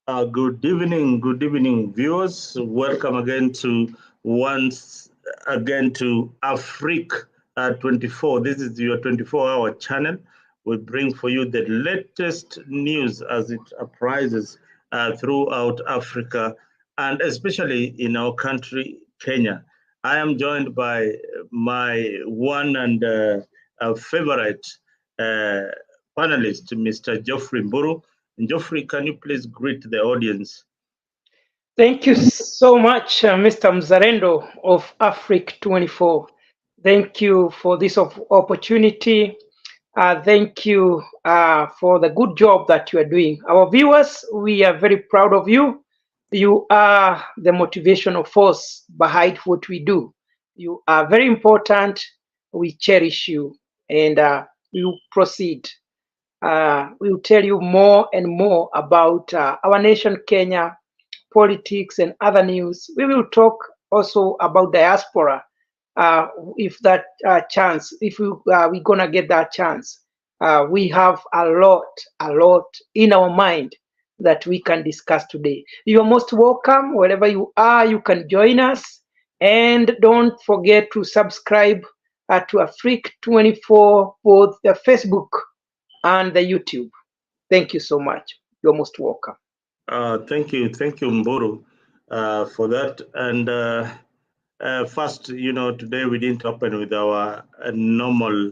Good evening, viewers. Welcome again to once again to Afrique 24. This is your 24-hour channel. We bring for you the latest news as it arises throughout Africa and especially in our country, Kenya. I am joined by my one and favorite uh, panelist, Mr. Geoffrey Mburu. Geoffrey, can you please greet the audience? Thank you so much, Mr. Mzarendo of Afric 24. Thank you for this opportunity. Thank you for the good job that you are doing. Our viewers, we are very proud of you. You are the motivational force behind what we do. You are very important. We cherish you and we will proceed. We will tell you more and more about our nation, Kenya, politics, and other news. We will talk also about diaspora, if that chance, if we're gonna get that chance. We have a lot in our mind that we can discuss today. You are most welcome wherever you are. You can join us, and don't forget to subscribe to Afrique 24, both the Facebook and the YouTube. Thank you so much. You're most welcome. Thank you, Mburu, for that. And first, today we didn't open with our normal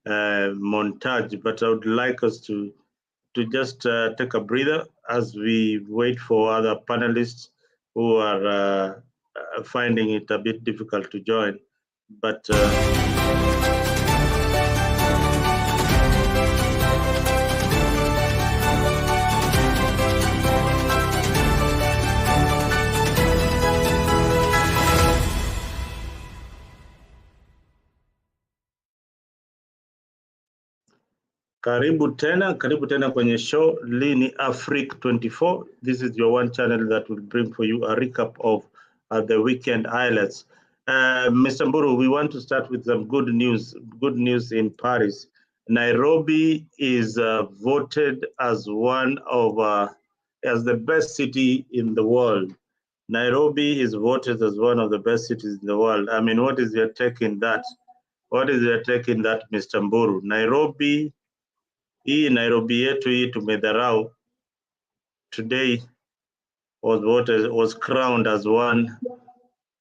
montage, but I would like us to just take a breather as we wait for other panelists who are finding it a bit difficult to join. But karibu tena kwenye show. Lini Afrique 24. This is your one channel that will bring for you a recap of the weekend highlights. Mr. Mburu, we want to start with some good news. Good news in Paris. Nairobi is voted as one of as the best city in the world. Nairobi is voted as one of the best cities in the world. I mean, what is your take in that? What is your take in that, Mr. Mburu? Hii Nairobi yetu hii tumedharau today was crowned as one.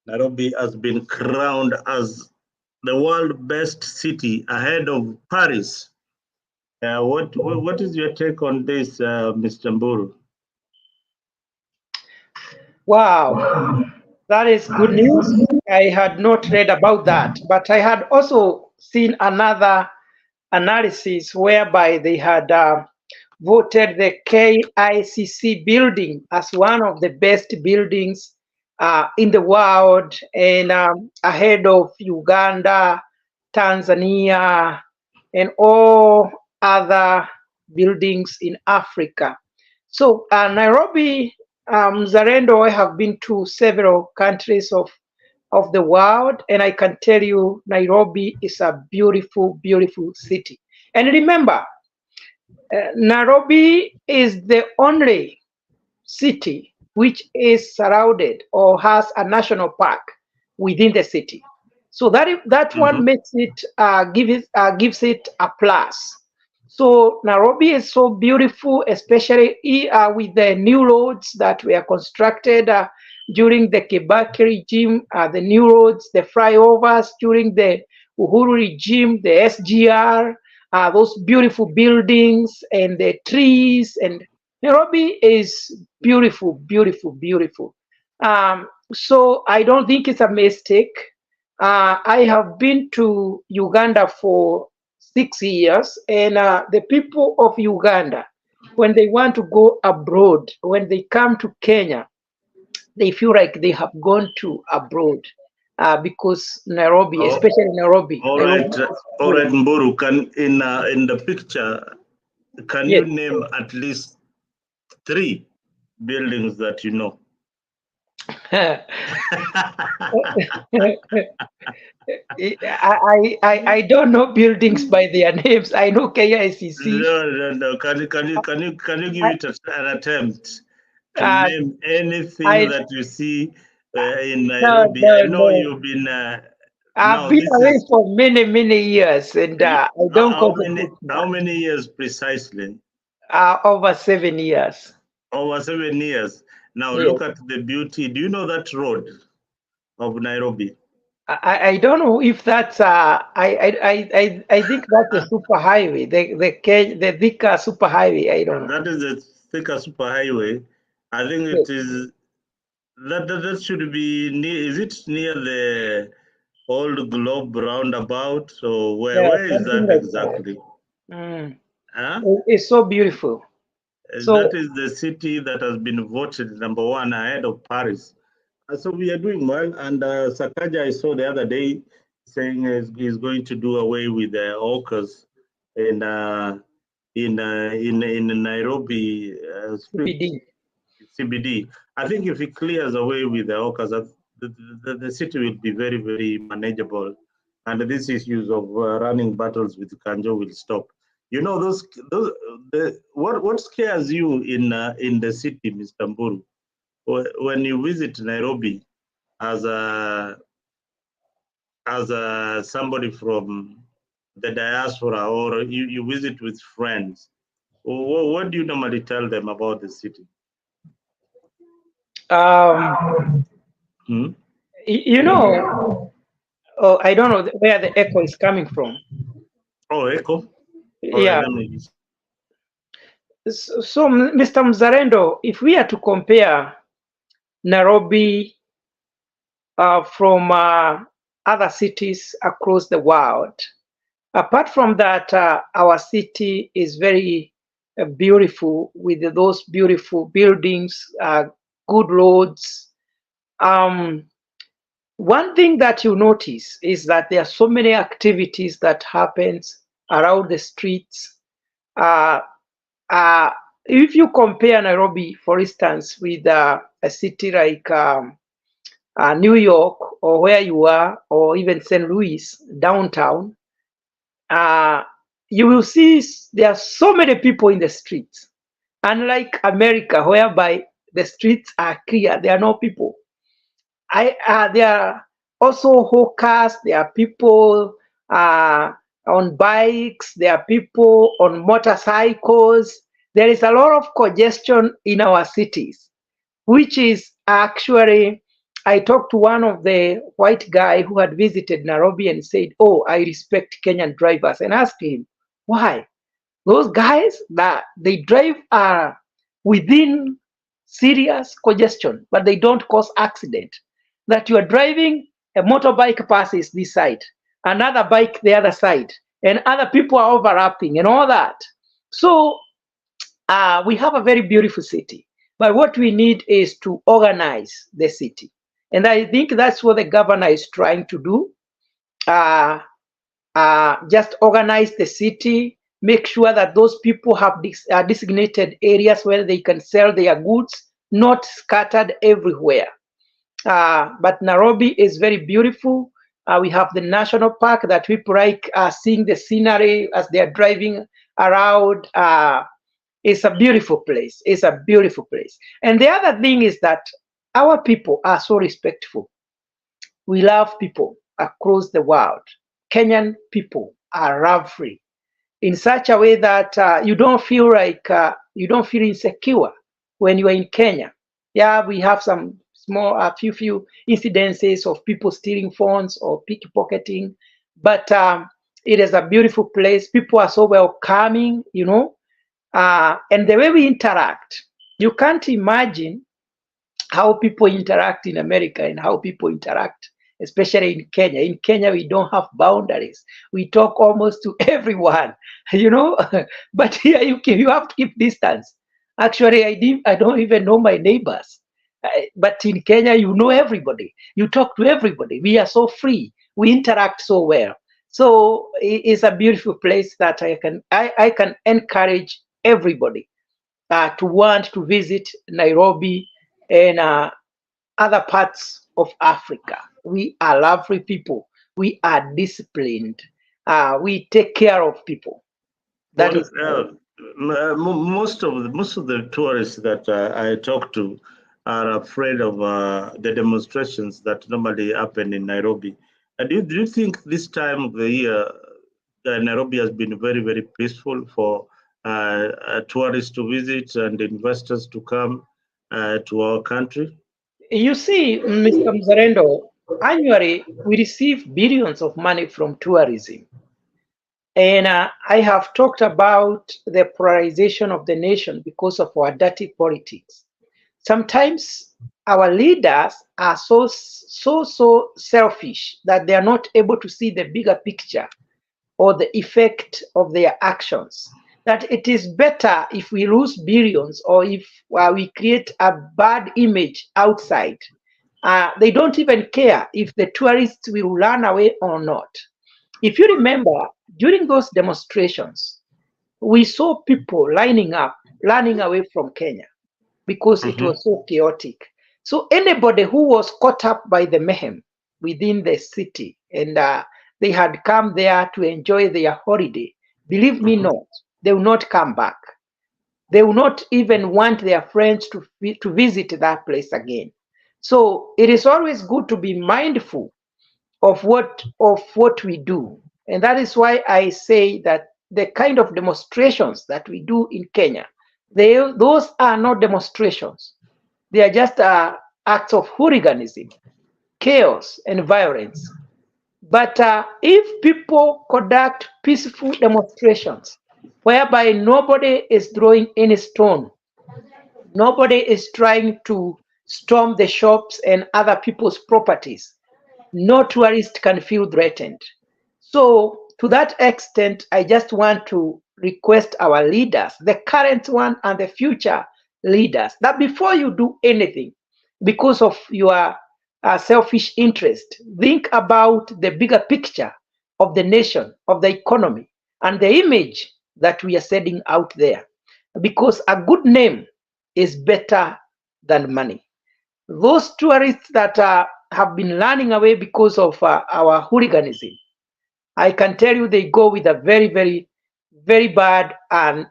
Nairobi has been crowned as the world best city ahead of Paris. What is your take on this, Mr. Mburu? Wow, that is good news. I had not read about that, but I had also seen another analysis whereby they had voted the KICC building as one of the best buildings in the world and ahead of Uganda, Tanzania, and all other buildings in Africa. So Nairobi, Zarendo, I have been to several countries of the world, and I can tell you Nairobi is a beautiful city. And remember, Nairobi is the only city which is surrounded or has a national park within the city. So that one makes it gives it a plus. So Nairobi is so beautiful, especially with the new roads that were constructed during the Kibaki regime, the new roads, the flyovers during the Uhuru regime, the SGR, those beautiful buildings and the trees. And Nairobi is beautiful. So I don't think it's a mistake. I have been to Uganda for 6 years, and the people of Uganda, when they want to go abroad, when they come to Kenya, they feel like they have gone to abroad because Nairobi, especially Nairobi. All right, Mburu, in the picture, can you name at least 3 buildings that you know? I don't know buildings by their names. I know KICC. No. Can you give it an attempt? to name anything that you see in no, Nairobi. I no, know no. you've been. I've Now been this away is for many, many years, and I don't how many? contribute How much. many years precisely? Over 7 years. Over 7 years. Now Yes. look at the beauty. Do you know that road of Nairobi? I don't know if that's I think that's the super highway, the Thika super highway. I don't know. That is the Thika Superhighway. I think Yes. it is that should be near. Is it near the Old Globe roundabout? So Yeah, where is something that like that. exactly? Mm. Huh? It's so beautiful. That So is the city that has been voted #1 ahead of Paris. So we are doing well. And Sakaja, I saw the other day saying he's going to do away with the hawkers in in Nairobi street CBD. CBD. I think if he clears away with the hawkers, the city will be very, very manageable. And these issues of running battles with Kanjo will stop. You know, what scares you in the city, Mr. Mburu, when you visit Nairobi as somebody from the diaspora, or you visit with friends, what do you normally tell them about the city? Um, Hmm? you know, oh, I don't know where the echo is coming from. Oh, Echo. All right, Yeah. let me. So, Mr. Mzarendo, if we are to compare Nairobi from other cities across the world, apart from that, our city is very beautiful with those beautiful buildings, good roads. Um, One thing that you notice is that there are so many activities that happens around the streets. Uh, uh, if you compare Nairobi, for instance, with a city like New York or where you are, or even St. Louis downtown, uh, you will see there are so many people in the streets. Unlike America, whereby the streets are clear, there are no people. There are also hawkers, there are people on bikes, there are people on motorcycles. There is a lot of congestion in our cities, which is actually, I talked to one of the white guy who had visited Nairobi and said, "Oh, I respect Kenyan drivers," and asked him, "Why?" Those guys that they drive are within serious congestion, but they don't cause accident. That you are driving, a motorbike passes this side, another bike the other side, and other people are overlapping and all that. So we have a very beautiful city, but what we need is to organize the city. And I think that's what the governor is trying to do. Uh, just organize the city, make sure that those people have designated areas where they can sell their goods, not scattered everywhere. But Nairobi is very beautiful. We have the national park that people like seeing the scenery as they are driving around. It's a beautiful place. It's a beautiful place. And the other thing is that our people are so respectful. We love people across the world. Kenyan people are love-free in such a way that you don't feel insecure when you are in Kenya. Yeah, we have some small, few incidences of people stealing phones or pickpocketing, but it is a beautiful place. People are so welcoming, and the way we interact, you can't imagine how people interact in America and how people interact, especially in Kenya. In Kenya, we don't have boundaries. We talk almost to everyone, you know. But here, you have to keep distance. Actually, I don't even know my neighbors. But in Kenya, you know everybody. You talk to everybody. We are so free. We interact so well. So it's a beautiful place that I can encourage everybody to want to visit Nairobi and other parts of Africa. We are lovely people. We are disciplined. We take care of people. That Well, is Most of the tourists that I talk to are afraid of the demonstrations that normally happen in Nairobi. Do you think this time of the year Nairobi has been very, very peaceful for tourists to visit and investors to come to our country? You see, Mr. Mzarendo, annually we receive billions of money from tourism. And I have talked about the polarization of the nation because of our dirty politics. Sometimes our leaders are so selfish that they are not able to see the bigger picture or the effect of their actions. That it is better if we lose billions or if we create a bad image outside. They don't even care if the tourists will run away or not. If you remember, during those demonstrations, we saw people lining up, running away from Kenya because it was so chaotic. So anybody who was caught up by the mayhem within the city and they had come there to enjoy their holiday, believe me not, they will not come back. They will not even want their friends to visit that place again. So it is always good to be mindful of what we do. And that is why I say that the kind of demonstrations that we do in Kenya, those are not demonstrations. They are just acts of hooliganism, chaos, and violence. But if people conduct peaceful demonstrations whereby nobody is throwing any stone, nobody is trying to storm the shops and other people's properties, no tourist can feel threatened. So, to that extent, I just want to request our leaders, the current one and the future leaders, that before you do anything, because of your selfish interest, think about the bigger picture of the nation, of the economy, and the image that we are sending out there. Because a good name is better than money. Those tourists that have been running away because of our hooliganism, I can tell you they go with a very bad and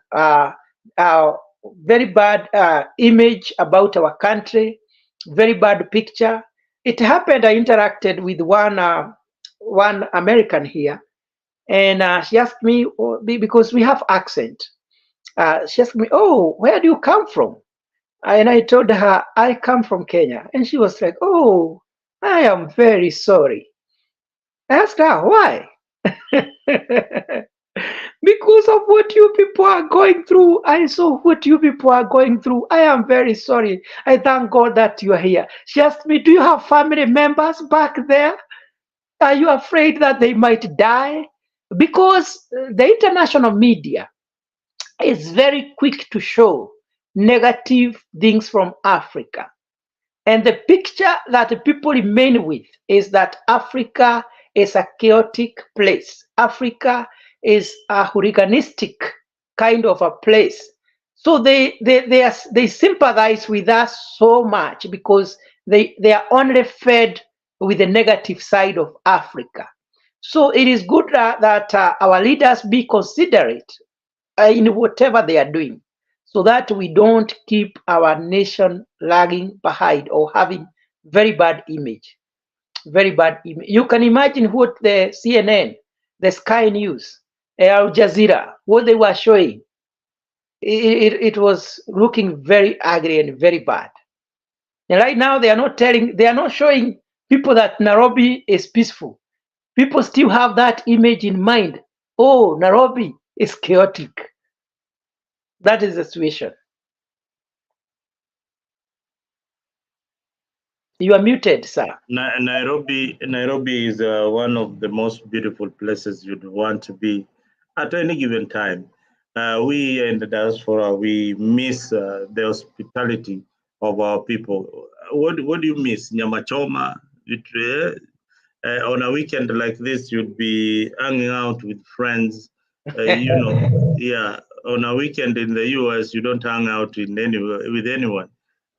very bad image about our country, very bad picture. It happened. I interacted with one American here, and she asked me because we have accent. She asked me, "Oh, where do you come from?" And I told her, I come from Kenya. And she was like, "Oh, I am very sorry." I asked her, why? Because of what you people are going through. I saw what you people are going through. I am very sorry. I thank God that you are here. She asked me, do you have family members back there? Are you afraid that they might die? Because the international media is very quick to show negative things from Africa. And the picture that the people remain with is that Africa is a chaotic place. Africa is a hooliganistic kind of a place. So they sympathize with us so much because they are only fed with the negative side of Africa. So it is good that our leaders be considerate in whatever they are doing, so that we don't keep our nation lagging behind or having very bad image. Very bad image. You can imagine what the CNN, the Sky News, Al Jazeera, what they were showing. It was looking very ugly and very bad. And right now they are not showing people that Nairobi is peaceful. People still have that image in mind. Oh, Nairobi is chaotic. That is the situation. You are muted, sir. Nairobi is one of the most beautiful places you'd want to be at any given time. We in the diaspora, we miss the hospitality of our people. What do you miss? Nyama choma? On a weekend like this, you'd be hanging out with friends. Yeah. On a weekend in the US, you don't hang out with anyone.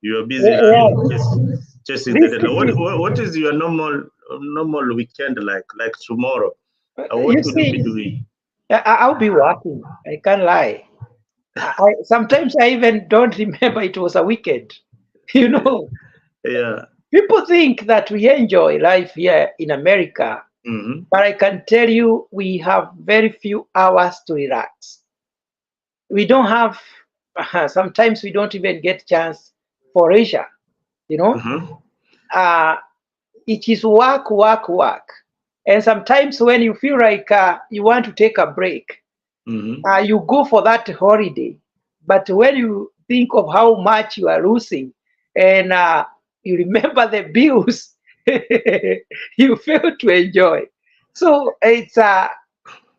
You are busy running, chasing the deadline. What is your normal weekend like? Like tomorrow, what You would you see, be doing? I'll be working. I can't lie. Sometimes I even don't remember it was a weekend. You know, Yeah. people think that we enjoy life here in America, Mm-hmm. but I can tell you we have very few hours to relax. We don't have, sometimes we don't even get chance for leisure, you know. Mm-hmm. Uh, it is work, work, work. And sometimes when you feel like you want to take a break, Mm-hmm. you go for that holiday. But when you think of how much you are losing and you remember the bills, you fail to enjoy. So it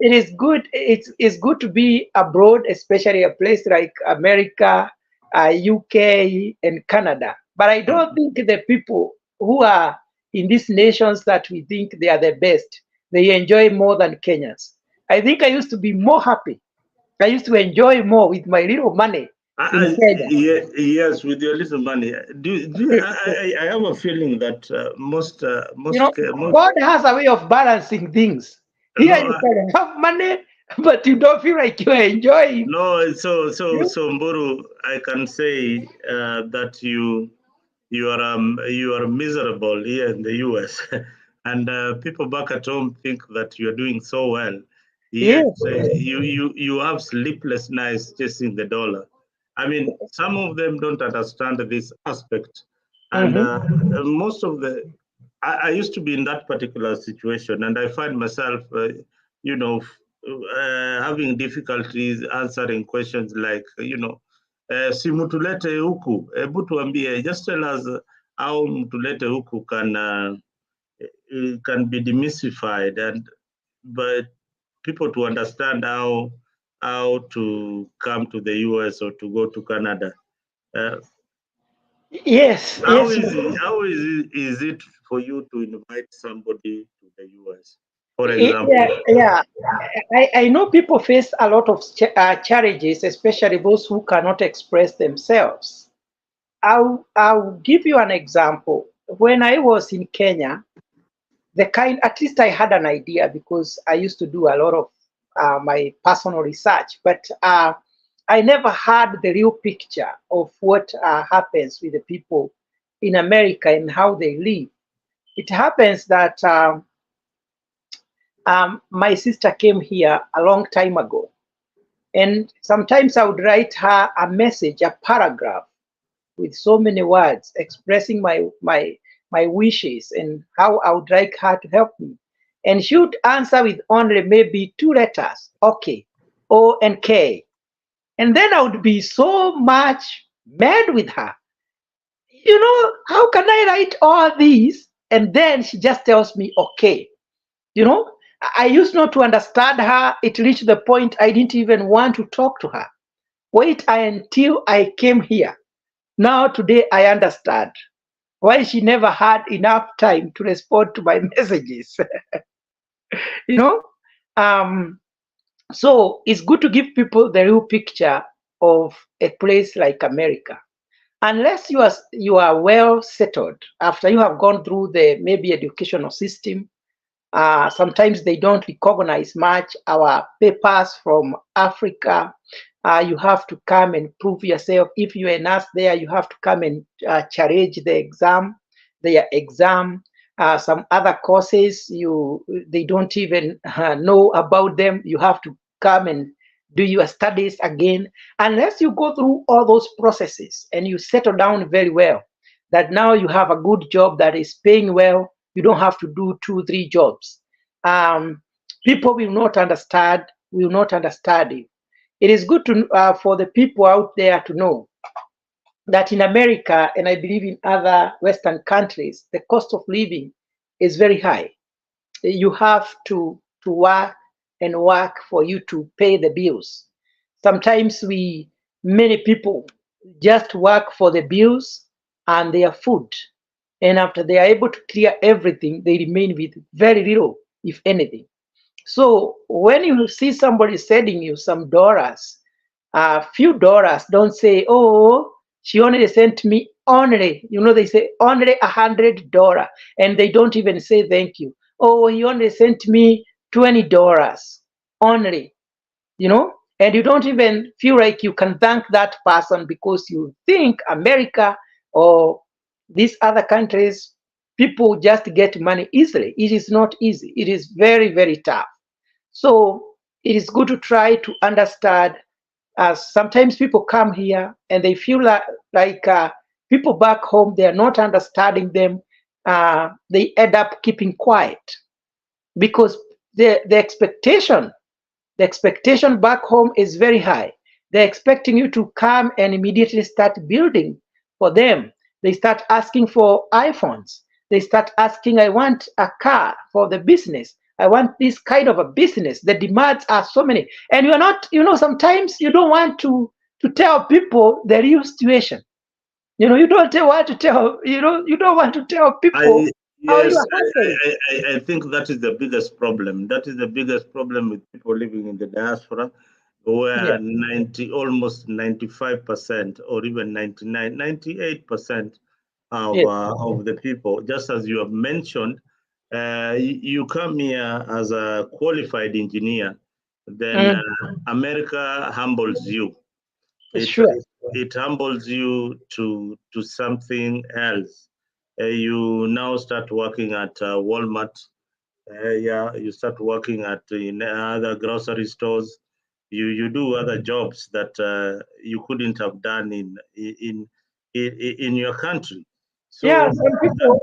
is good. It's good to be abroad, especially a place like America, UK, and Canada. But I don't think the people who are in these nations that we think they are the best, they enjoy more than Kenyans. I think I used to be more happy. I used to enjoy more with my little money in Kenya. Yeah, yes, with your little money. I have a feeling that You know, most God has a way of balancing things. Here no you can have money, but you don't feel like you're enjoying. no so Mburu, I can say that you are miserable here in the US, and people back at home think that you are doing so well. Yet Yes. you have sleepless nights chasing the dollar. I mean, some of them don't understand this aspect, and Mhm. most of the I used to be in that particular situation, and I find myself, you know, having difficulties answering questions like, si mutulete huku, hebu tuambie, just tell us how mtulete huku can be demystified, and but people to understand how to come to the US or to go to Canada. Uh, Yes, how yes. is it for you to invite somebody to the US, for example? Yeah, yeah. I know people face a lot of challenges, especially those who cannot express themselves. I'll give you an example. When I was in Kenya, at least I had an idea because I used to do a lot of my personal research, but I never had the real picture of what happens with the people in America and how they live. It happens that my sister came here a long time ago, and sometimes I would write her a message, a paragraph with so many words expressing my wishes and how I would like her to help me. And she would answer with only maybe two letters, okay, O and K. And then I would be so much mad with her. How can I write all these? And then she just tells me, okay. You know, I used not to understand her. It reached the point I didn't even want to talk to her. Wait until I came here. Now, today, I understand why she never had enough time to respond to my messages. you know, um, so it's good to give people the real picture of a place like America. Unless you are well settled after you have gone through the maybe educational system. Sometimes they don't recognize much our papers from Africa. You have to come and prove yourself. If you're a nurse there, you have to come and challenge their exam. Some other courses, they don't even know about them. You have to come and do your studies again. Unless you go through all those processes and you settle down very well, that now you have a good job that is paying well, you don't have to do 2, 3 jobs. People will not understand you. It is good for the people out there to know that in America, and I believe in other Western countries, the cost of living is very high. You have to work and work for you to pay the bills. Sometimes many people just work for the bills and their food. And after they are able to clear everything, they remain with very little, if anything. So when you see somebody sending you some dollars, a few dollars, don't say, oh, she only sent me only, they say only $100, and they don't even say thank you. Oh, he only sent me $20 only, you know. and you don't even feel like you can thank that person because you think America or these other countries, people just get money easily. It is not easy. It is very, very tough. So it is good to try to understand. Sometimes people come here and they feel like people back home, they are not understanding them. They end up keeping quiet because the expectation back home is very high. They're expecting you to come and immediately start building for them. They start asking for iPhones. They start asking, I want a car for the business. I want this kind of a business. The demands are so many. And you're not, sometimes you don't want to tell people the real situation. You don't want to tell, you don't want to tell people how you Yes, are handling. I think that is the biggest problem. That is the biggest problem with people living in the diaspora, where Yeah. 90, almost 95%, or even 99, 98% Yes. of the people, just as you have mentioned, you come here as a qualified engineer, then Mm, America humbles you. It, sure. it it humbles you to something else. You now start working at Walmart. Yeah, you start working at in other grocery stores. You do other jobs that you couldn't have done in your country. Yeah, So,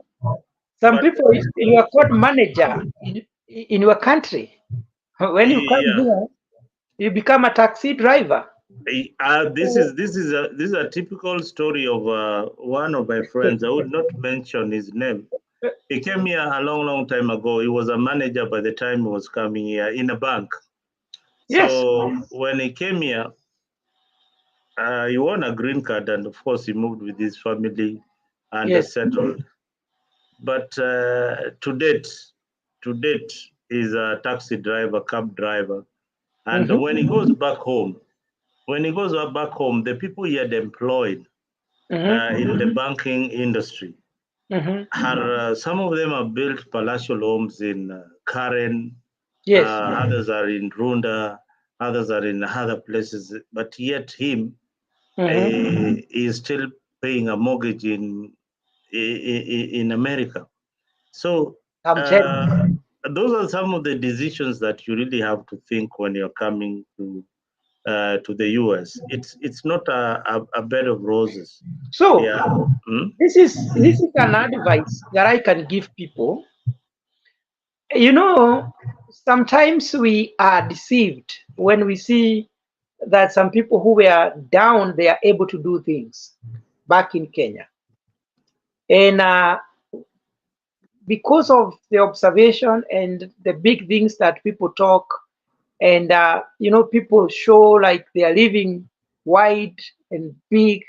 some but people, you are called manager in your country. When you come yeah, here, you become a taxi driver. this is a typical story of one of my friends. I would not mention his name. He came here a long, long time ago. He was a manager by the time he was coming here in a bank. Yes. So when he came here, he won a green card, and of course, he moved with his family and Yes. settled. But to date, he's a taxi driver, cab driver. And Mm-hmm. when he goes back home, the people he had employed Mm-hmm. in the banking industry Mm-hmm. are some of them have built palatial homes in Karen, Yes. others are in Runda, others are in other places, but yet him Mm-hmm. is still paying a mortgage in America. So I'm telling uh, those are some of the decisions that you really have to think when you're coming to the US. It's not a bed of roses. So Yeah. Hmm? this is an advice that I can give people. You know, sometimes we are deceived when we see that some people who were down, they are able to do things back in Kenya. And because of the observation and the big things that people talk, and people show like they are living wide and big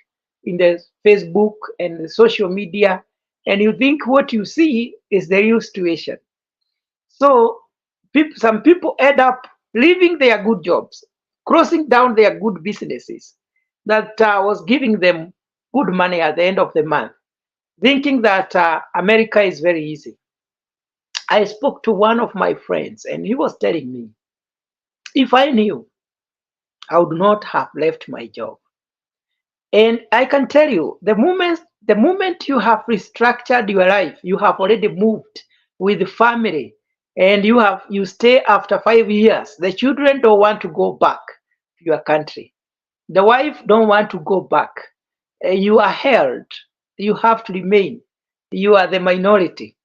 in the Facebook and the social media, and you think what you see is the real situation. So some people end up leaving their good jobs, crossing down their good businesses that was giving them good money at the end of the month, thinking that America is very easy. I spoke to one of my friends, and he was telling me, if I knew, I would not have left my job. And I can tell you, the moment you have restructured your life, you have already moved with the family, and you stay after 5 years. The children don't want to go back to your country. The wife don't want to go back. You are held. You have to remain. You are the minority.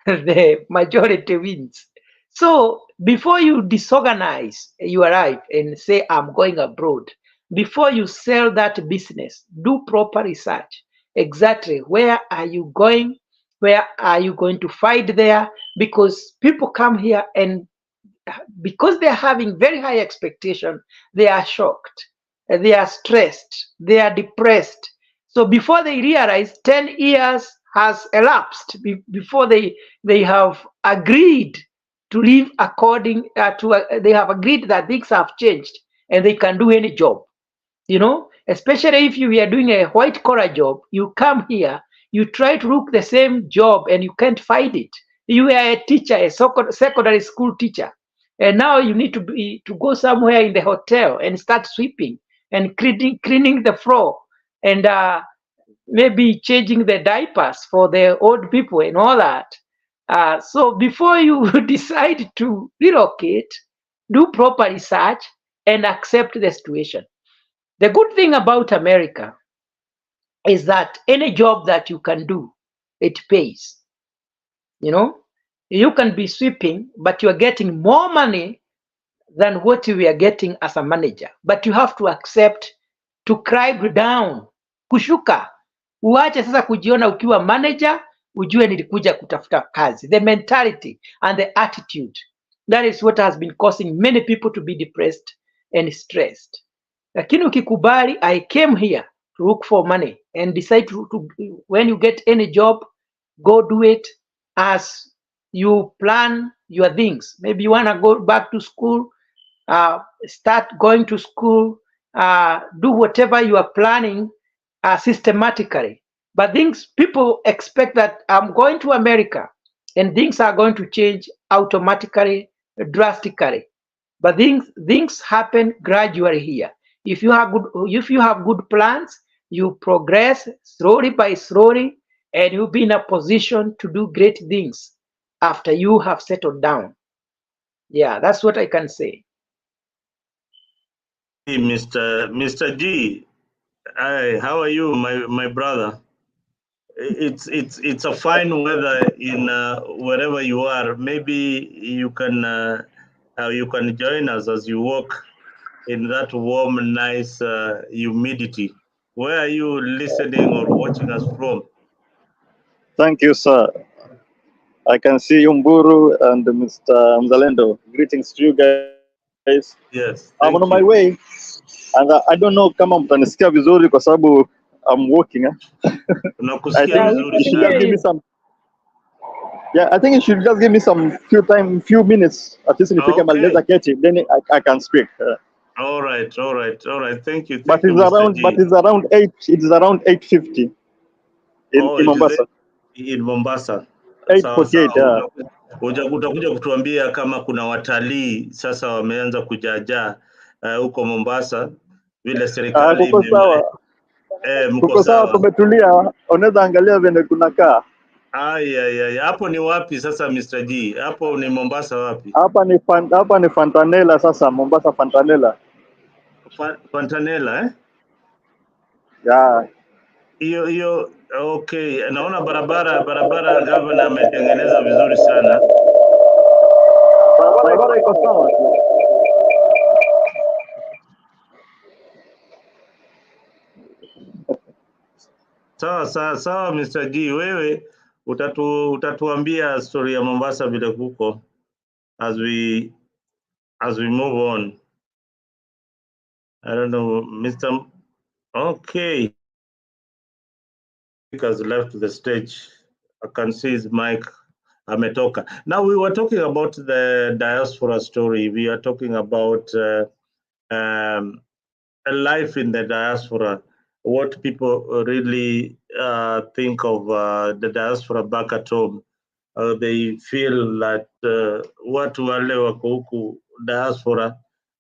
The majority wins. So before you disorganize your life and say, I'm going abroad, before you sell that business, do proper research. Exactly where are you going? Where are you going to fight there? Because people come here and because they're having very high expectation, they are shocked, they are stressed, they are depressed. So before they realize, 10 years has elapsed before they have agreed to live according they have agreed that things have changed and they can do any job. Especially if you are doing a white collar job, you come here, you try to look the same job and you can't find it. You are a teacher, a secondary school teacher. And now you need to go somewhere in the hotel and start sweeping and cleaning the floor and maybe changing the diapers for the old people and all that. So before you decide to relocate, do proper research and accept the situation. The good thing about America is that any job that you can do, it pays. You know, you can be sweeping, but you are getting more money than what we are getting as a manager. But you have to accept to climb down, kushuka. Uache sasa kujiona ukiwa manager, ujue nilikuja kutafuta kazi. The mentality and the attitude, that is what has been causing many people to be depressed and stressed. Lakini ukikubali, I came here to look for money and decide to when you get any job, go do it as you plan your things. Maybe you want to go back to school, start going to school, do whatever you are planning systematically. But people expect that I'm going to America and things are going to change automatically, drastically. But things happen gradually here. If you have good plans, you progress slowly by slowly, and you'll be in a position to do great things after you have settled down. Yeah, that's what I can say. Hey, Mr. G, hi, how are you, my brother? It's a fine weather in wherever you are. Maybe you can join us as you walk in that warm, nice humidity. Where are you listening or watching us from? Thank you, sir. I can see Umburu and Mr. Mzalendo. Greetings to you guys. I'm Yes, on my thank way, you. and I don't know kama mtanisikia vizuri kwa sababu I'm walking. I Tunakusikia think Yeah, we vizuri you can should hear just sana. give me you. some. Yeah, I think you should just give me some few minutes. At least nifike Okay. maleza keti, then I can speak. All right, all right, all right. Thank you, Mr. But G. it's around 8. It's around 8:50 Oh, in it is Mombasa. in Mombasa. Sawa 8:48. sawa. Utakuja kutuambia kama kuna watalii sasa wameanza kujaajaa huko Mombasa, vile serikali Kuko sawa. mko Kuko sawa, sawa. kumetulia. Unaweza angalia vile kunakaa. Ay. Hapo ni wapi sasa Mr. G? Hapo ni Mombasa wapi? Hapa ni Fantanella sasa, Mombasa Fantanella. Fontanella Yeah. Hiyo okay. Naona barabara gavana ametengeneza vizuri sana. Barabara iko sawa. Sawa Mr. G, wewe utatuambia story ya Mombasa vile kuko as we move on. I don't know, Mr. Okay, has left the stage. I can see his mic ametoka. Now we were talking about the diaspora story. We are talking about a life in the diaspora, what people really think of the diaspora back at home. They feel that watu wale wako huku diaspora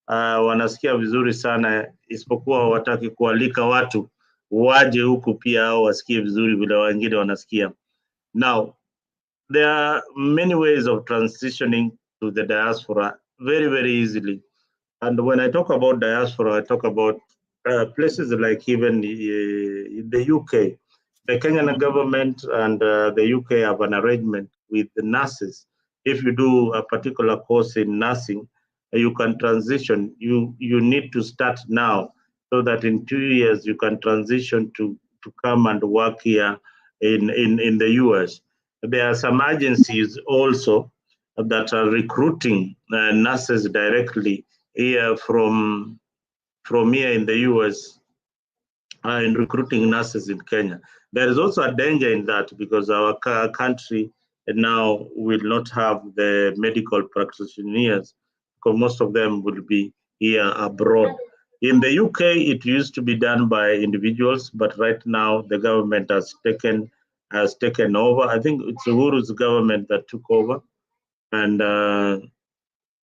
wanasikia vizuri sana, isipokuwa hawataki kualika watu waje huku pia au wasikie vizuri vile wengine wanasikia. Now, there are many ways of transitioning to the diaspora very easily. And when I talk about diaspora, I talk about places like even the UK. The Kenyan government and the UK have an arrangement with the nurses. If you do a particular course in nursing, you can transition. You need to start now so that in 2 years you can transition to come and work here in the US. There are some agencies also that are recruiting nurses directly here from here in the US in recruiting nurses in Kenya. There is also a danger in that because our country now will not have the medical practitioners because most of them will be here abroad. In the UK, it used to be done by individuals, but right now the government has taken over. I think it's Uhuru's government that took over, and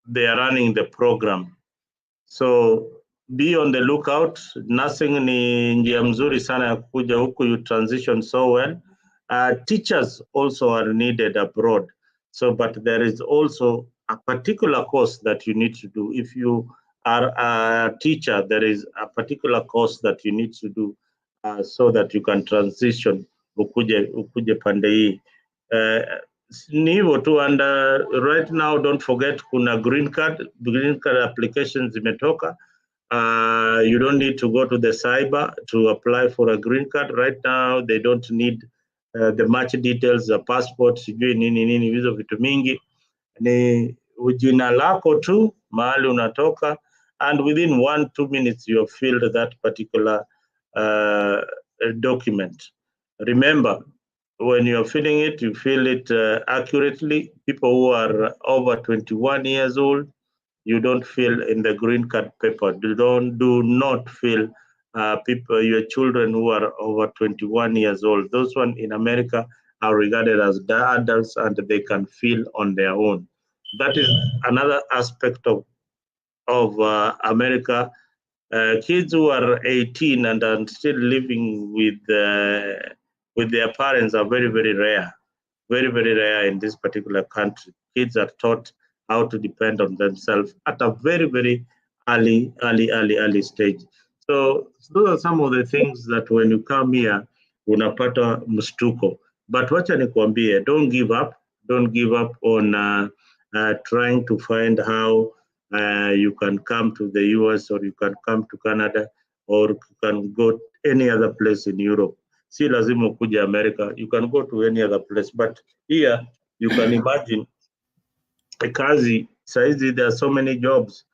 they are running the program. So be on the lookout. Nursing ni njia mzuri sana ya kuja huku, you transition so well. Teachers also are needed abroad. So, but there is also a particular course that you need to do. If you are a teacher, there is a particular course that you need to do so that you can transition ukuje pande hii. Ni hivyo tu, and right now don't forget kuna green card applications zimetoka. You don't need to go to the cyber to apply for a green card right now. They don't need the much details, the passport, sijui nini hizo vitu mingi, ni jina lako tu, mahali unatoka, and within 1-2 minutes you have filled that particular document. Remember, when you're filling it, you fill it accurately. People who are over 21 years old, you don't fill in the green card paper. Do not fill your children who are over 21 years old. Those ones in America are regarded as adults and they can fill on their own. That is another aspect of America. Kids who are 18 and are still living with their parents are very, very rare. Very, very rare in this particular country. Kids are taught how to depend on themselves at a very, very early stage. So those are some of the things that when you come here, unapata mshtuko. But wacha nikwambie, don't give up. Don't give up on trying to find how you can come to the US, or you can come to Canada, or you can go any other place in Europe. Si lazima kuja America, you can go to any other place. But here, you can imagine a kazi, saizi there are so many jobs.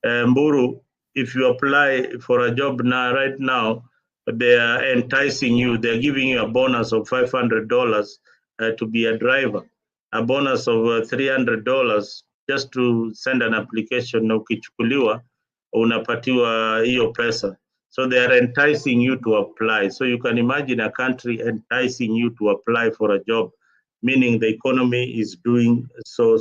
Mburu, if you apply for a job now, right now, they are enticing you. They're giving you a bonus of $500 to be a driver, a bonus of $300 just to send an application. Na ukichukuliwa, unapatiwa hiyo pesa. So they are enticing you to apply. So you can imagine a country enticing you to apply for a job, meaning the economy is doing so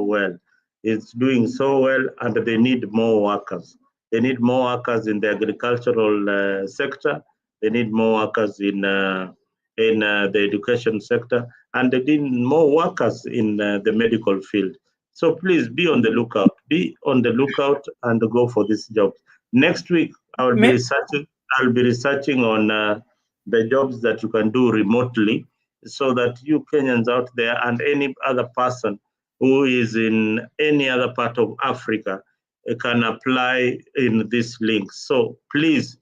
well. It's doing so well, and they need more workers. They need more workers in the agricultural sector. They need more workers in the education sector, and they need more workers in the medical field. So please be on the lookout. Be on the lookout and go for this job. Next week, I'll be researching on the jobs that you can do remotely, so that you Kenyans out there and any other person who is in any other part of Africa can apply in this link. So please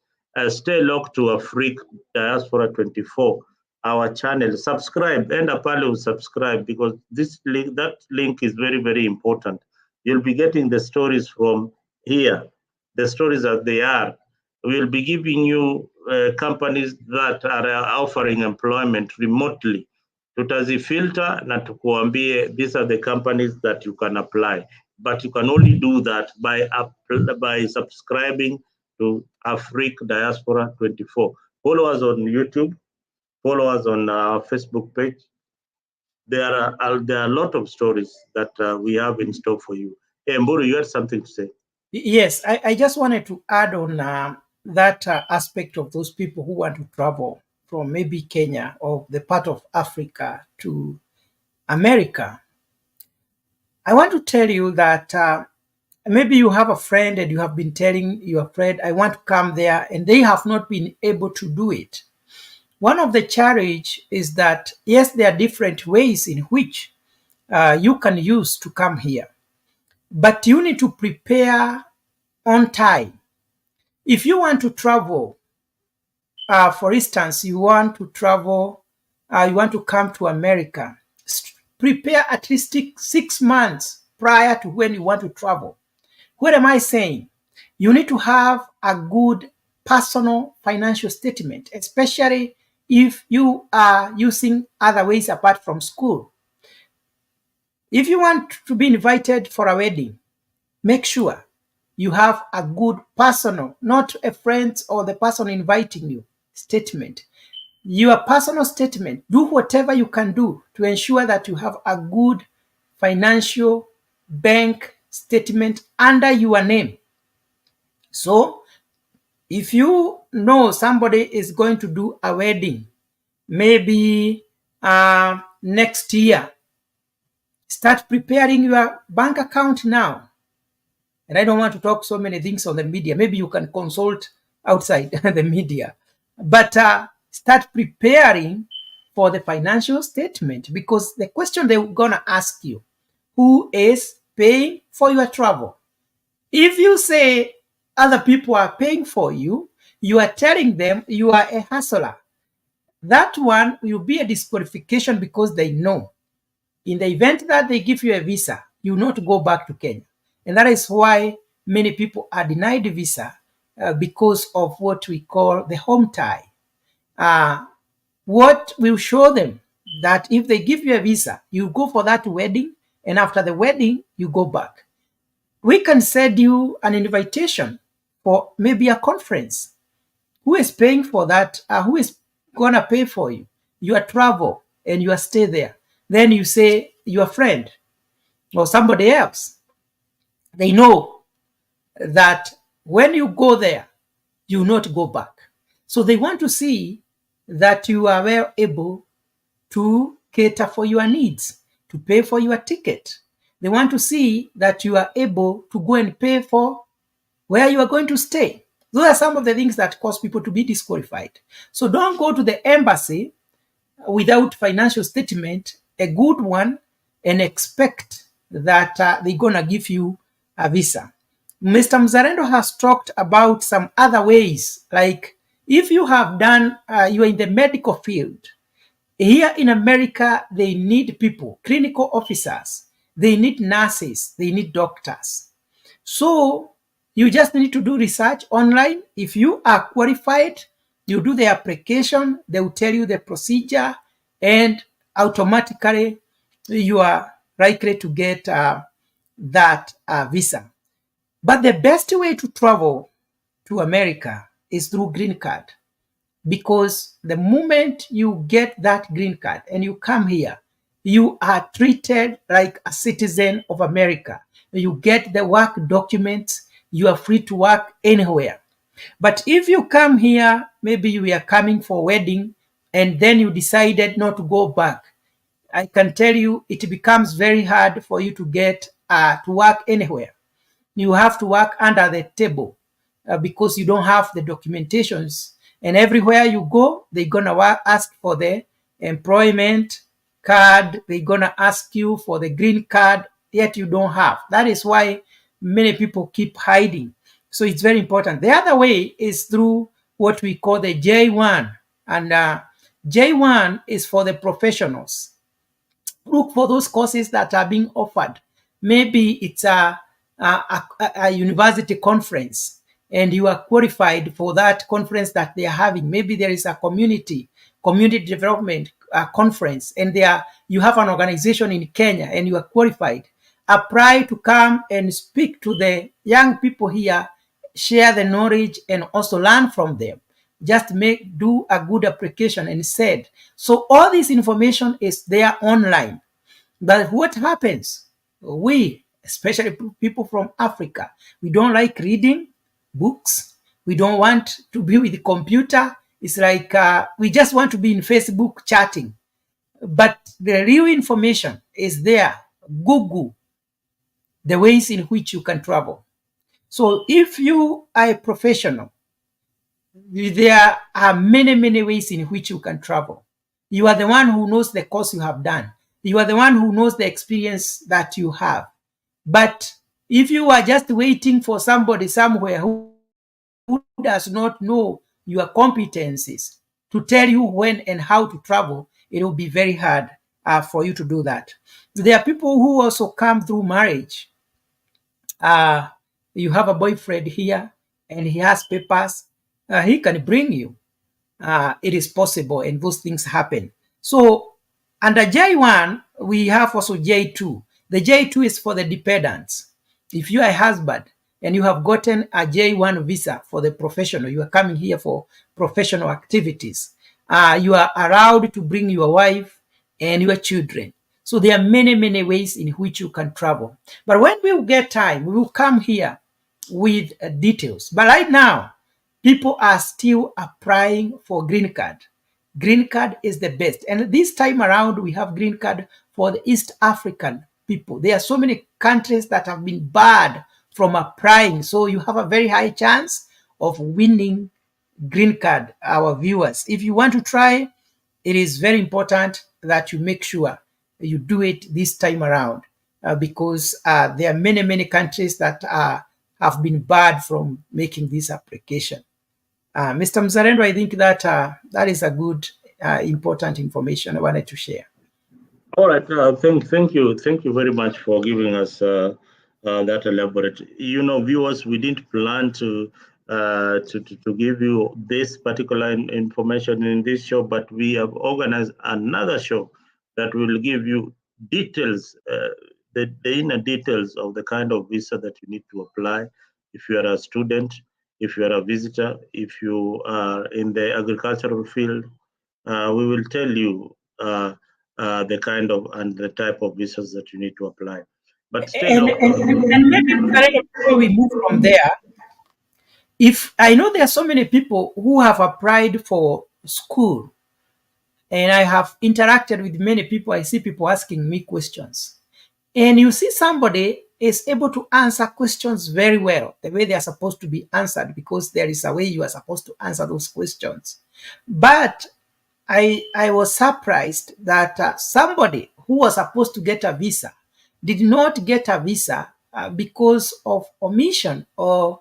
stay locked to Afrique Diaspora 24, our channel. Subscribe, and pale subscribe, because this link, that link is very, very important. You'll be getting the stories from here, the stories as they are. We'll be giving you companies that are offering employment remotely. Tutazifilter na tukuambie these are the companies that you can apply. But you can only do that by subscribing to Afrique Diaspora 24. Follow us on YouTube. Follow us on our Facebook page. There are a lot of stories that we have in store for you. Hey, Mburu, you had something to say? Yes, I just wanted to add on that aspect of those people who want to travel from maybe Kenya or the part of Africa to America. I want to tell you that maybe you have a friend and you have been telling your friend, I want to come there, and they have not been able to do it. One of the challenge is that, yes, there are different ways in which you can use to come here, but you need to prepare on time. If you want to travel, for instance, you want to travel, you want to come to America, prepare at least 6 months prior to when you want to travel. What am I saying? You need to have a good personal financial statement, especially if you are using other ways apart from school. If you want to be invited for a wedding, make sure you have a good personal, not a friend or the person inviting you, statement. Your personal statement. Do whatever you can do to ensure that you have a good financial bank statement under your name. So if you know somebody is going to do a wedding, maybe next year, start preparing your bank account now. And I don't want to talk so many things on the media. Maybe you can consult outside the media. But start preparing for the financial statement, because the question they're going to ask you, who is paying for your travel? If you say other people are paying for you, you are telling them you are a hustler. That one will be a disqualification, because they know in the event that they give you a visa, you will not go back to Kenya. And that is why many people are denied a visa, because of what we call the home tie. What will show them that if they give you a visa, you go for that wedding, and after the wedding, you go back. We can send you an invitation for maybe a conference. Who is paying for that? Who is going to pay for you? Your travel and your stay there. Then you say your friend or somebody else. They know that when you go there, you will not go back. So they want to see that you are well able to cater for your needs, to pay for your ticket. They want to see that you are able to go and pay for where you are going to stay. Those are some of the things that cause people to be disqualified. So don't go to the embassy without financial statement, a good one, and expect that they're going to give you a visa. Mr. Mzalendo has talked about some other ways, like if you have done, you're in the medical field. Here in America, they need people, clinical officers, they need nurses, they need doctors. So you just need to do research online. If you are qualified, you do the application, they will tell you the procedure, and automatically you are likely to get that visa. But the best way to travel to America is through green card, because the moment you get that green card and you come here, you are treated like a citizen of America. You get the work documents, you are free to work anywhere. But if you come here, maybe you are coming for a wedding and then you decided not to go back, I can tell you it becomes very hard for you to get to work anywhere. You have to work under the table because you don't have the documentations. And everywhere you go, they're going to ask for the employment card. They're going to ask you for the green card, yet you don't have. That is why many people keep hiding. So it's very important. The other way is through what we call the J1. And J1 is for the professionals. Look for those courses that are being offered. Maybe it's a university conference and you are qualified for that conference that they are having. Maybe there is a community development conference, and you have an organization in Kenya and you are qualified. Apply to come and speak to the young people here, share the knowledge and also learn from them. Just do a good application and said. So all this information is there online. But what happens? We, especially people from Africa, we don't like reading books. We don't want to be with the computer. It's like we just want to be in Facebook chatting. But the real information is there. Google the ways in which you can travel. So if you are a professional, there are many, many ways in which you can travel. You are the one who knows the course you have done. You are the one who knows the experience that you have. But if you are just waiting for somebody somewhere who does not know your competencies to tell you when and how to travel, it will be very hard for you to do that. There are people who also come through marriage. You have a boyfriend here and he has papers. He can bring you. It is possible, and those things happen. So under J1, we have also J2. The J2 is for the dependents. If you are a husband and you have gotten a J1 visa for the professional, you are coming here for professional activities, you are allowed to bring your wife and your children. So there are many, many ways in which you can travel. But when we will get time, we will come here with details. But right now, people are still applying for green card. Green card is the best. And this time around, we have green card for the East African people. There are so many countries that have been barred from applying. So you have a very high chance of winning green card, our viewers. If you want to try, it is very important that you make sure you do it this time around because there are many, many countries that have been barred from making this application. Mr. Mzalendo, I think that that is a good, important information I wanted to share. All right. Thank you very much for giving us that elaborate. You know, viewers, we didn't plan to give you this particular information in this show, but we have organized another show that will give you details, the inner details of the kind of visa that you need to apply if you are a student, if you are a visitor, if you are in the agricultural field. We will tell you the kind of and the type of visas that you need to apply. But still, and maybe before we move from there, if I know there are so many people who have applied for school, and I have interacted with many people, I see people asking me questions. And you see somebody is able to answer questions very well, the way they are supposed to be answered, because there is a way you are supposed to answer those questions. But I was surprised that somebody who was supposed to get a visa did not get a visa because of omission or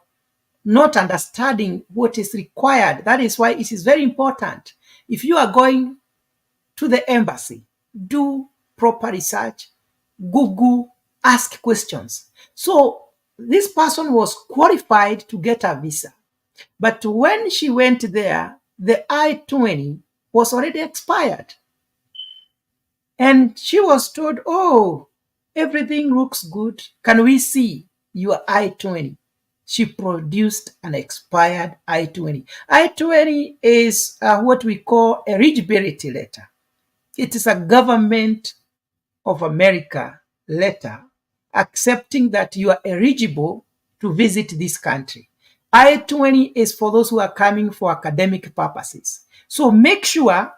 not understanding what is required. That is why it is very important. If you are going to the embassy, do proper research, Google, ask questions. So this person was qualified to get a visa. But when she went there, the I-20 was already expired. And she was told, oh, everything looks good. Can we see your I-20? She produced an expired I-20. I-20 is what we call eligibility letter. It is a government of America letter accepting that you are eligible to visit this country. I-20 is for those who are coming for academic purposes. So make sure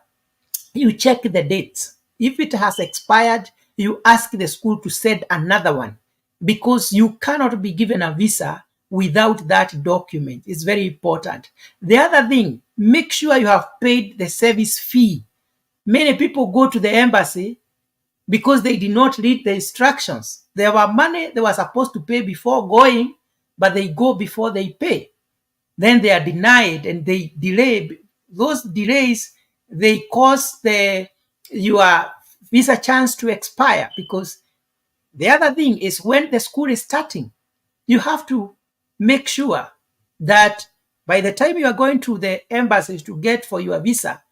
you check the dates. If it has expired, you ask the school to send another one because you cannot be given a visa without that document. It's very important. The other thing, make sure you have paid the service fee. Many people go to the embassy because they did not read the instructions. There were money they were supposed to pay before going, but they go before they pay. Then they are denied and they delay. Those delays, they cause your visa chance to expire, because the other thing is when the school is starting, you have to make sure that by the time you are going to the embassies to get for your visa,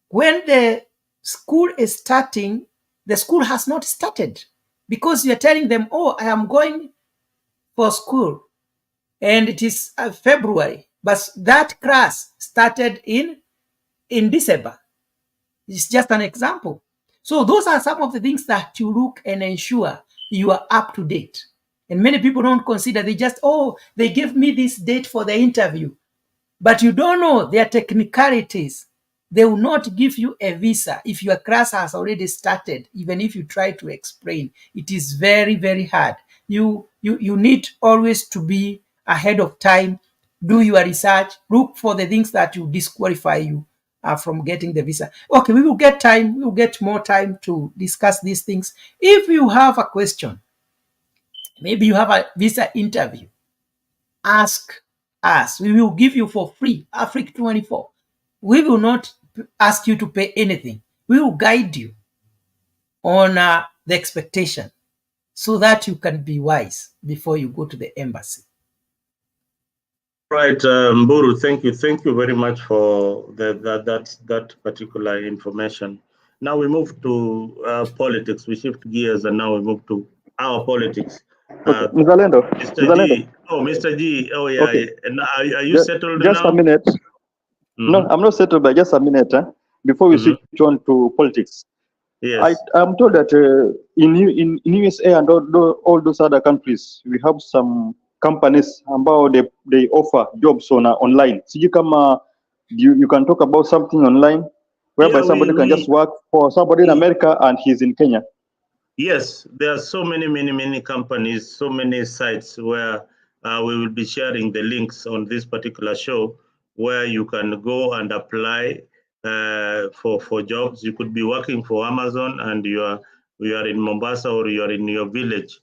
when the school is starting, the school has not started, because you're telling them, oh, I am going for school and it is February, but that class started in December. It's just an example. So those are some of the things that you look and ensure you are up to date. And many people don't consider, they just, oh, they gave me this date for the interview. But you don't know their technicalities. They will not give you a visa if your class has already started, even if you try to explain. It is very, very hard. You need always to be ahead of time, do your research, look for the things that will disqualify you from getting the visa. Okay, we will get more time to discuss these things. If you have a question, maybe you have a visa interview, ask us. We will give you for free, Africa 24. We will not ask you to pay anything. We will guide you on the expectation so that you can be wise before you go to the embassy. Right, Mburu, thank you very much for that particular information. Now we move to politics. We shift gears and now we move to our politics. Mzalendo. Mr. G. Oh, yeah. Okay. And are you settled just now? A minute. Mm-hmm. No, I'm not settled, but just a minute. Before we switch on to politics. Yes. I'm told that in USA and all those other countries, we have some companies ambao they offer jobs on online. Sijui kama you can talk about something online whereby Yeah, somebody can just work for somebody in America and he's in Kenya. yes, there are so many companies, so many sites where we will be sharing the links on this particular show where you can go and apply for jobs. You could be working for Amazon and you are in Mombasa or you are in your village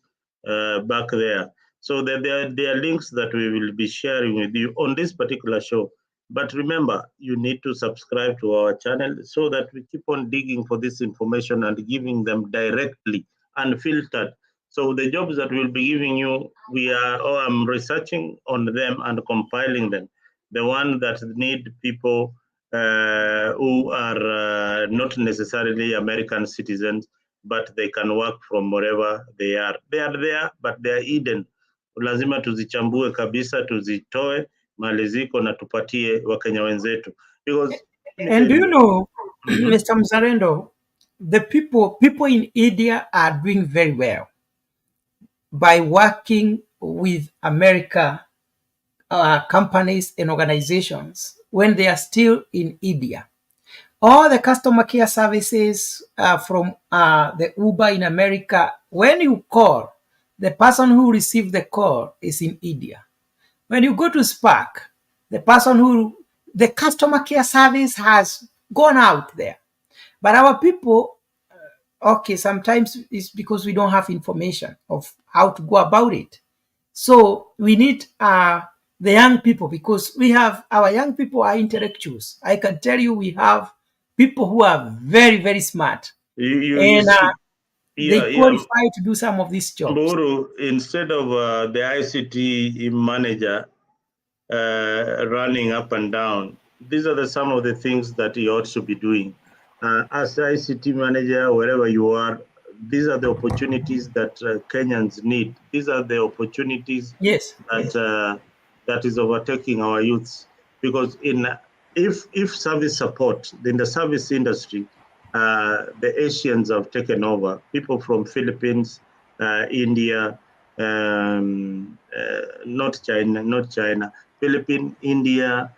back there. So there are links that we will be sharing with you on this particular show. But remember, you need to subscribe to our channel so that we keep on digging for this information and giving them directly unfiltered. So the jobs that we'll be giving you, I'm researching on them and compiling them. The one that need people who are not necessarily American citizens, but they can work from wherever they are. They are there, but they are hidden. Lazima tuzichambue kabisa, tuzitoe mali ziko na tupatie Wakenya wenzetu. Because And do you know, Mhm. Mr. Mzalendo, the people in India are doing very well by working with America companies and organizations when they are still in India. All the customer care services from the Uber in America, when you call, the person who received the call is in India. When you go to Spark, the customer care service has gone out there. But our people, okay, sometimes it's because we don't have information of how to go about it. So we need the young people, because our young people are intellectuals. I can tell you we have people who are very, very smart, You and see, they yeah. qualify to do some of these jobs. Mburu, instead of the ICT manager running up and down, these are some of the things that he ought to be doing. As ICT manager, wherever you are, these are the opportunities that Kenyans need. These are the opportunities Yes. that is overtaking our youths. Because if service support in the service industry, the Asians have taken over. People from Philippines, India, not China, Philippines, India,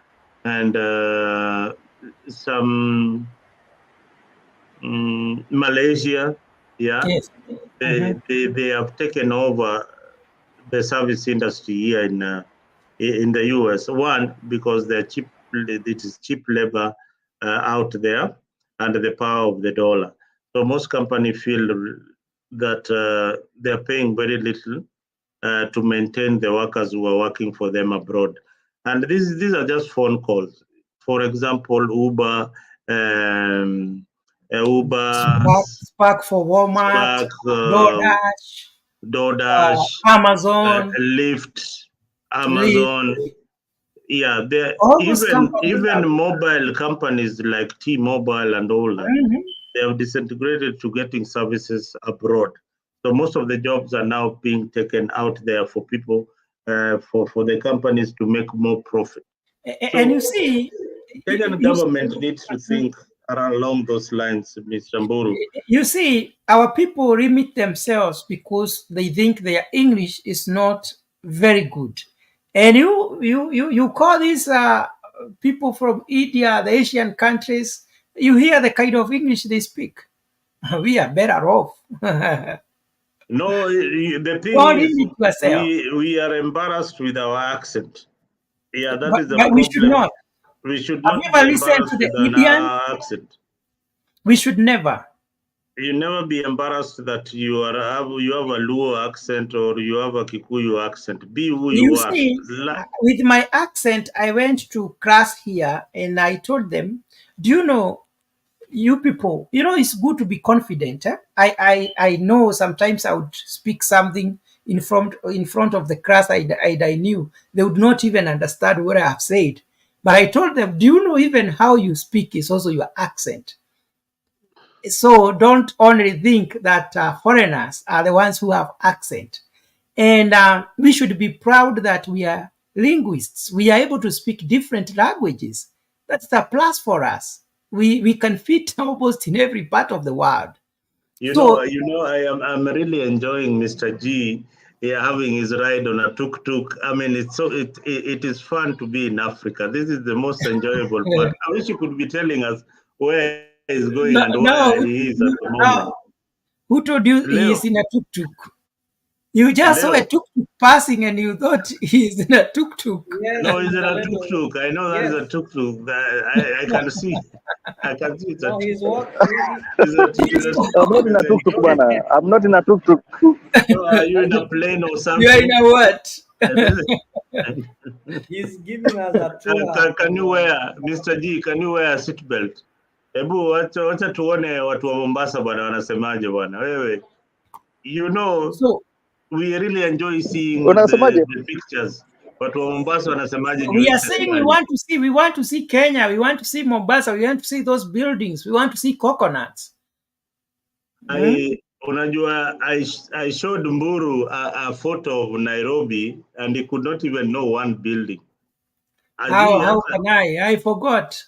and some Malaysia. Yeah, Yes. Mhm. they have taken over the service industry here in the US. One, because they're cheap, it is cheap labor out there, and the power of the dollar. So most companies feel that they're paying very little to maintain the workers who are working for them abroad. And these are just phone calls. For example, Uber, Spark for Walmart, Spark, DoorDash, DoorDash, Amazon, Lyft, Lyft. Amazon. Yeah, there All those companies even are. mobile companies like T-Mobile and all that. Mhm. They have disintegrated to getting services abroad. So most of the jobs are now being taken out there for people, for the companies to make more profit. And So you see, Kenyan government needs to think along those lines, Mr. Mburu. our people limit themselves because they think their English is not very good. And you call these people from India, the Asian countries, you hear the kind of English they speak. We are better off. No, the thing God is, limit yourself. we are embarrassed with our accent. Yeah, that is the But we should problem. not. We should Have you not be ever listened to embarrassed the with Indian? our accent. We should never. You never be embarrassed that you have a Luo accent or you have a Kikuyu accent. Be who you You are. see, with my accent, I went to class here and I told them, do you know, you people, it's good to be confident. Eh? I know sometimes I would speak something in front of the class I knew they would not even understand what I have said. But I told them, do you know even how you speak is also your accent? So don't only think that foreigners are the ones who have accent. And we should be proud that we are linguists. We are able to speak different languages. That's a plus for us. We can fit almost in every part of the world. I'm really enjoying Mr. G having his ride on a tuk-tuk. I mean, it is fun to be in Africa. This is the most enjoyable part. I wish you could be telling us where he's going and where he is at the moment. Who told you he is Leo, in a tuk-tuk? You just saw a Leo. tuk-tuk passing and you thought he's in a tuk-tuk. Yes, No, is it a Mzalendo. tuk-tuk? I know that is Yes. a tuk-tuk. I can see. I can see it's a No, he's tuk-tuk. what? Is a I'm not in a tuk-tuk, bwana. I'm not in a tuk-tuk. So are you in a plane or You are in something? a what? He's giving us a tour. Can you wear, Mr. G, can you wear a seatbelt? Hebu wacha tuone watu wa Mombasa bwana wanasemaje bwana. Wewe, So we really enjoy seeing Unasemaje? the pictures. Watu wa Mombasa wanasemaje juu we hii are saying we serikali? want to see Kenya, we want to see Mombasa, we want to see those buildings, we want to see coconuts. Unajua, I showed Mburu a photo of Nairobi and he could not even know one building. How can I forgot.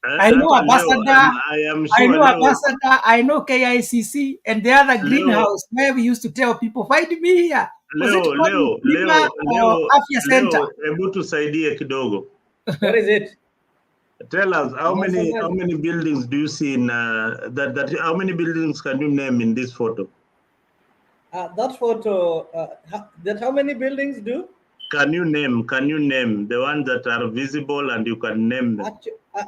I know Hata leo, Ambassador, I am I sure know leo, Ambassador, I know KICC, and the other Leo, greenhouse where we used to tell people, find me here. Was it called Lima or Afya Center? Hebu tusaidie kidogo. What is it? Tell us how many buildings do you see in that how many buildings can you name in this photo? That photo. That how many buildings do? Can you name the ones that are visible and you can name them?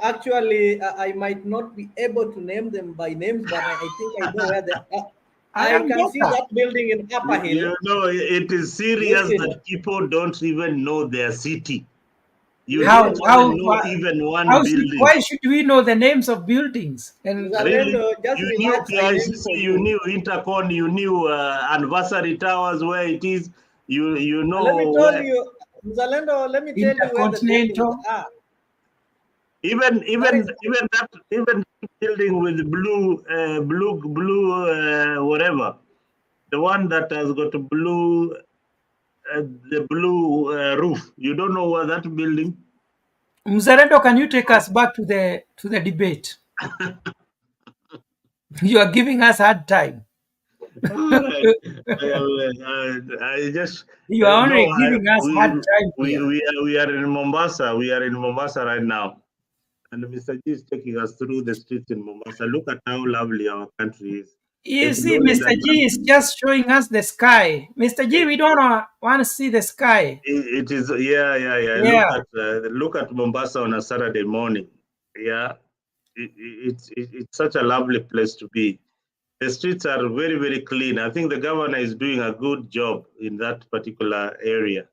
Actually, I might not be able to name them by names, but I think I know where they are. I can see that building in Upper Hill. You know, it is serious that people don't even know their city. You don't even know even one building. Why should we know the names of buildings? And really, you knew KICC, you knew Intercon, you knew Anniversary Towers where it is. You know. Let me tell you, Mzalendo. Let me tell you where the buildings are. Even that building with blue whatever, the one that has got a blue the blue roof. You don't know what that building. Mzalendo, can you take us back to the debate? You are giving us hard time. I just you are only giving us hard time. We are in Mombasa. We are in Mombasa right now. And Mr. G is taking us through the streets in Mombasa. Look at how lovely our country is. You see, Mr. G is just showing us the sky. Mr. G, we don't want to see the sky. It is, yeah. Look at Mombasa on a Saturday morning. Yeah, it's such a lovely place to be. The streets are very, very clean. I think the governor is doing a good job in that particular area.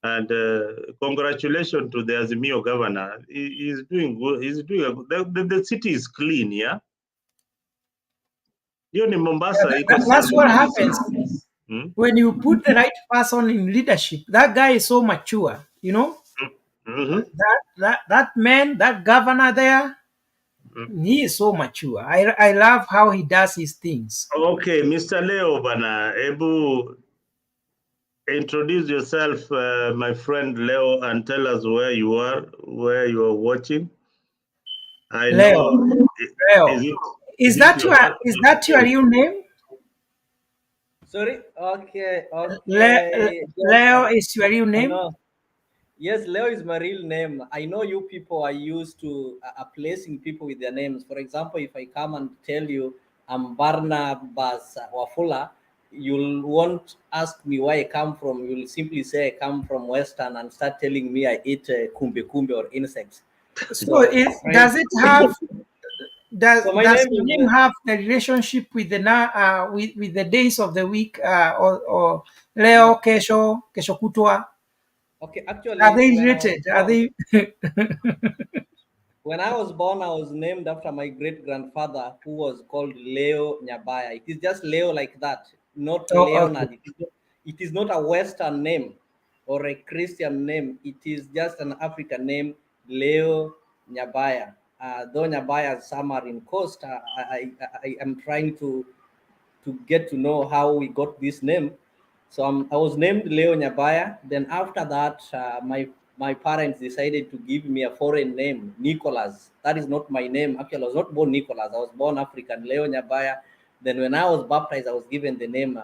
And congratulations to the Azimio governor. He's doing good. The city is clean, yeah? You're in Mombasa. That's what happens when you put the right person in leadership. That guy is so mature, you know? That man, that governor there, he is so mature. I love how he does his things. Okay, Mr. Leo Bana, Ebu, introduce yourself, my friend Leo, and tell us where you are watching. Leo, is that your real name? Sorry. Okay. Leo is your real name? Yes, Leo is my real name. I know you people are used to placing people with their names. For example, if I come and tell you I'm Barnabas Wafula, you won't ask me where I come from. You'll simply say I come from Western and start telling me I eat kumbe or insects. So does it have? Does your name have the relationship with the with the days of the week or Leo, Kesho Kutwa? Okay, actually, are they related? Are they? When I was born, I was named after my great-grandfather, who was called Leo Nyabaya. It is just Leo like that, not Leonard. Okay. It is not a Western name or a Christian name. It is just an African name, Leo Nyabaya. Though Nyabaya is somewhere in coast, I am trying to get to know how we got this name. So I was named Leo Nyabaya. Then after that, my parents decided to give me a foreign name, Nicholas. That is not my name. Actually, I was not born Nicholas. I was born African, Leo Nyabaya. Then when I was baptized, I was given the name